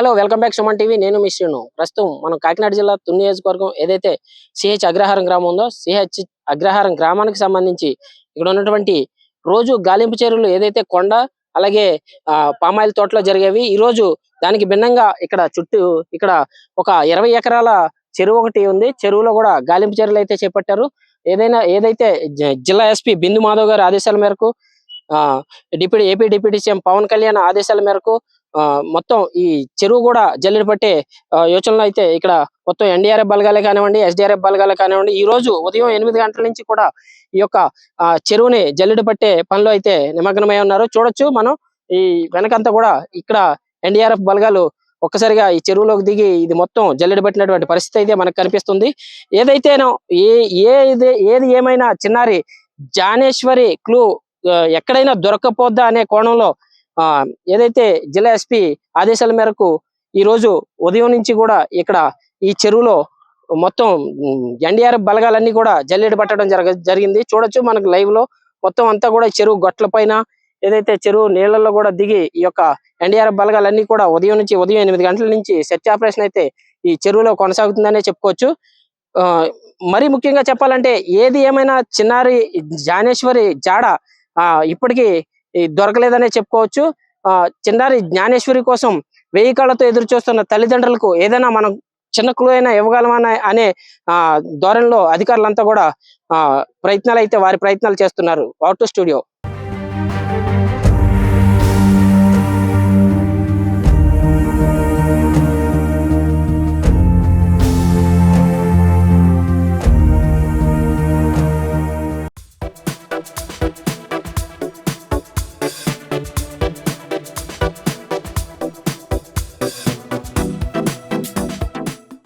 Hello welcome back Suman TV. నేను మీ శ్రీను. ప్రస్తుతం మనం కాకినాడ జిల్లా తుని నియోజకవర్గం ఏదైతే సిహెచ్ అగ్రహారం గ్రామం ఉందో, సిహెచ్ అగ్రహారం గ్రామానికి సంబంధించి ఇక్కడ ఉన్నటువంటి రోజు గాలింపు చర్యలు ఏదైతే కొండ అలాగే పామాయిల్ తోటలో జరిగేవి, ఈ రోజు దానికి భిన్నంగా ఇక్కడ ఒక 20 ఎకరాల చెరువు ఒకటి ఉంది. చెరువులో కూడా గాలింపు చర్యలు అయితే చేపట్టారు. ఏదైతే జిల్లా ఎస్పీ బిందు మాధవ్ గారి ఆదేశాల మేరకు AP deputy CM Pawan Kalyan ఆదేశాల మేరకు మొత్తం ఈ చెరువు కూడా జల్లెడ పట్టే యోచనలో అయితే ఇక్కడ మొత్తం ఎన్డీఆర్ఎఫ్ బలగాలే కానివ్వండి, ఎస్డీఆర్ఎఫ్ బలగాలే కానివ్వండి, ఈ రోజు ఉదయం 8 గంటల నుంచి కూడా ఈ యొక్క చెరువుని జల్లెడ పట్టే పనిలో అయితే నిమగ్నమై ఉన్నారు. చూడొచ్చు మనం ఈ వెనకంతా కూడా ఇక్కడ ఎన్డీఆర్ఎఫ్ బలగాలు ఒక్కసారిగా ఈ చెరువులోకి దిగి ఇది మొత్తం జల్లెడ పట్టినటువంటి పరిస్థితి అయితే మనకు కనిపిస్తుంది. ఏదైతేనో ఏది ఏమైనా చిన్నారి జానేశ్వరి క్లూ ఎక్కడైనా దొరకపోద్దా అనే కోణంలో ఏదైతే జిల్లా ఎస్పీ ఆదేశాల మేరకు ఈ రోజు ఉదయం నుంచి కూడా ఇక్కడ ఈ చెరువులో మొత్తం ఎన్డీఆర్ఎఫ్ బలగాలన్నీ కూడా జల్లెడ పట్టడం జరిగింది. చూడొచ్చు మనకు లైవ్ లో మొత్తం అంతా కూడా చెరువు గట్ల పైన ఏదైతే చెరువు నీళ్లలో కూడా దిగి ఈ యొక్క ఎన్డీఆర్ఎఫ్ బలగాలన్నీ కూడా ఉదయం 8 గంటల నుంచి సెర్చ్ ఆపరేషన్ అయితే ఈ చెరువులో కొనసాగుతుందనే చెప్పుకోవచ్చు. మరి ముఖ్యంగా చెప్పాలంటే ఏది ఏమైనా చిన్నారి జానేశ్వరి జాడ ఇప్పటికీ దొరకలేదనే చెప్పుకోవచ్చు. చిన్నారి జ్ఞానేశ్వరి కోసం 1000 కళ్ళతో ఎదురు చూస్తున్న తల్లిదండ్రులకు ఏదైనా మనం చిన్న క్లూ అయినా ఇవ్వగలమా అనే ధోరణిలో అధికారులంతా కూడా వారి ప్రయత్నాలు చేస్తున్నారు. Out to studio.